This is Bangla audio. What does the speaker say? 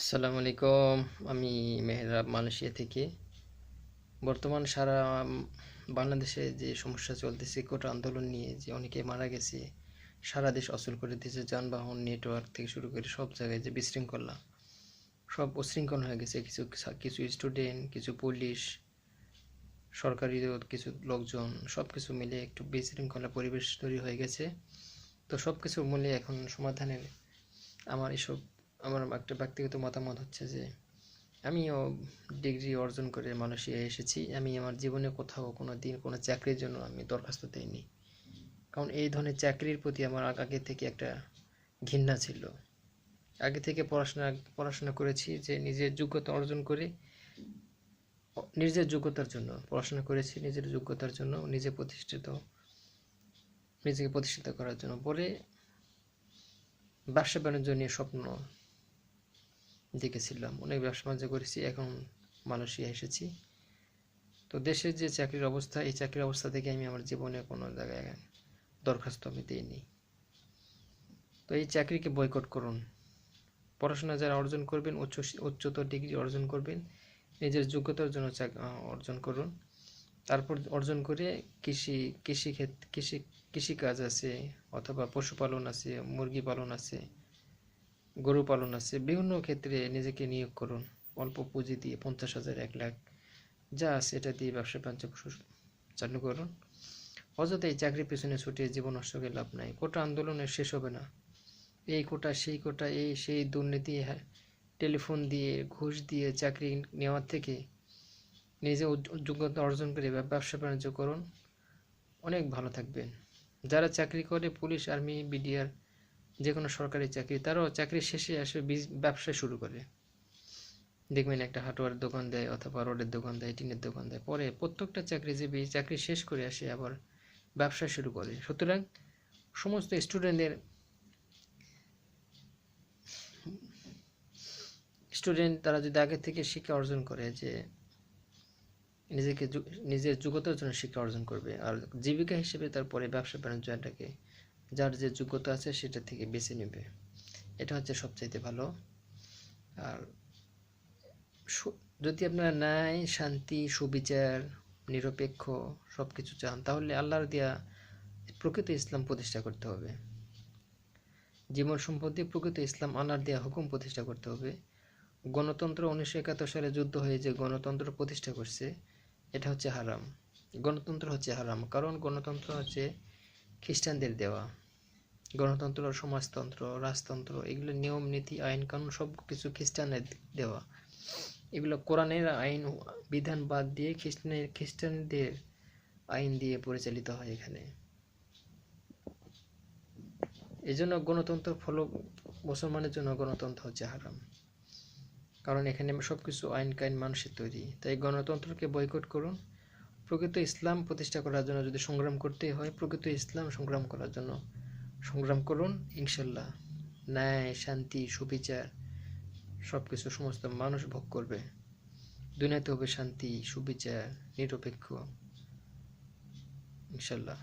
আসসালামু আলাইকুম। আমি মেহরাব মালয়েশিয়া থেকে। বর্তমান সারা বাংলাদেশে যে সমস্যা চলতেছে কোটা আন্দোলন নিয়ে, যে অনেকে মারা গেছে, সারা দেশ অচল করে দিয়েছে, যানবাহন নেটওয়ার্ক থেকে শুরু করে সব জায়গায় যে বিশৃঙ্খলা, সব উশৃঙ্খল হয়ে গেছে। কিছু কিছু স্টুডেন্ট, কিছু পুলিশ, সরকারি কিছু লোকজন, সব কিছু মিলে একটু বিশৃঙ্খলা পরিবেশ তৈরি হয়ে গেছে। তো সব কিছুর মূলে এখন সমাধানের আমার একটা ব্যক্তিগত মতামত হচ্ছে যে আমিও ডিগ্রি অর্জন করে মালয়েশিয়ায় এসেছি। আমি আমার জীবনে কোথাও কোনো দিন কোনো চাকরির জন্য আমি দরখাস্ত দিইনি, কারণ এই ধরনের চাকরির প্রতি আমার আগে থেকে একটা ঘৃণা ছিল। আগে থেকে পড়াশোনা করেছি, যে নিজের যোগ্যতা অর্জন করে, নিজের যোগ্যতার জন্য পড়াশোনা করেছি, নিজের যোগ্যতার জন্য, নিজেকে প্রতিষ্ঠিত করার জন্য। পরে ব্যবসা বাণিজ্য নিয়ে স্বপ্ন দেখেছিলাম, অনেক ব্যবসা বাণিজ্য করেছি, এখন মালয়েশিয়া এসেছি। তো দেশের যে চাকরির অবস্থা, এই চাকরির অবস্থা থেকে আমি আমার জীবনে কোনো জায়গায় দরখাস্ত আমি দিইনি। তো এই চাকরিকে বয়কট করুন। পড়াশোনা যারা অর্জন করবেন, উচ্চতর ডিগ্রি অর্জন করবেন, নিজের যোগ্যতার জন্য অর্জন করুন। তারপর অর্জন করে কৃষিকাজ আছে, অথবা পশুপালন আছে, মুরগি পালন আছে, গরু পালন আছে, বিভিন্ন ক্ষেত্রে নিজেকে নিয়োগ করুন। অল্প পুঁজি দিয়ে 50,000, 1 লাখ যা আছে এটা দিয়ে ব্যবসা বাণিজ্য চালু করুন। অযথা এই চাকরির পেছনে ছুটে জীবন নষ্ট করে লাভ নাই। কোটা আন্দোলনের শেষ হবে না। এই কোটা সেই কোটা, এই সেই দুর্নীতি, টেলিফোন দিয়ে, ঘুষ দিয়ে চাকরি নেওয়ার থেকে নিজে যোগ্যতা অর্জন করে ব্যবসা বাণিজ্য করুন, অনেক ভালো থাকবেন। যারা চাকরি করে, পুলিশ, আর্মি, বিডিআর, যে কোনো সরকারি চাকরি, তারাও চাকরি শেষে আসে ব্যবসা শুরু করে। দেখবেন একটা হার্ডওয়্যার দোকান দেয়, অথবা রোডের দোকান দেয়, টিনের দোকান দেয়। পরে প্রত্যেকটা চাকরিজীবী চাকরি শেষ করে আসে আবার ব্যবসা শুরু করে। সুতরাং সমস্ত স্টুডেন্ট তারা যদি আগে থেকে শিক্ষা অর্জন করে, যে নিজের যোগ্যতার জন্য শিক্ষা অর্জন করবে, আর জীবিকা হিসেবে তারপরে ব্যবসা বাণিজ্যটাকে যার যে যোগ্যতা আছে সেটা থেকে বেছে নেবে, এটা হচ্ছে সবচাইতে ভালো। আর যদি আপনারা ন্যায়, শান্তি, সুবিচার, নিরপেক্ষ সব কিছু চান, তাহলে আল্লাহর দেয়া প্রকৃত ইসলাম প্রতিষ্ঠা করতে হবে। জীবন সম্পত্তি প্রকৃত ইসলাম, আল্লাহর দেয়া হুকুম প্রতিষ্ঠা করতে হবে। গণতন্ত্র 1971 সালে যুদ্ধ হয়ে যে গণতন্ত্র প্রতিষ্ঠা করছে, এটা হচ্ছে হারাম। গণতন্ত্র হচ্ছে হারাম, কারণ গণতন্ত্র হচ্ছে খ্রিস্টানদের দেওয়া। গণতন্ত্র, সমাজতন্ত্র, রাজতন্ত্র, এগুলো নিয়ম নীতি, আইন কানুন সব কিছু খ্রিস্টানদের দেওয়া। এগুলো কোরআনের আইন বিধান বাদ দিয়ে খ্রিস্টানদের আইন দিয়ে পরিচালিত হয় এখানে। এই জন্য গণতন্ত্র মুসলমানের জন্য গণতন্ত্র হচ্ছে হারাম, কারণ এখানে সবকিছু আইন কাইন মানুষের তৈরি। তাই গণতন্ত্রকে বয়কট করুন। প্রকৃত ইসলাম প্রতিষ্ঠা করার জন্য যদি সংগ্রাম করতেই হয়, প্রকৃত ইসলাম সংগ্রাম করার জন্য সংগ্রাম করুন। ইনশাল্লাহ ন্যায়, শান্তি, সুবিচার সবকিছু সমস্ত মানুষ ভোগ করবে। দুনিয়াতে হবে শান্তি, সুবিচার, নিরপেক্ষ, ইনশাল্লাহ।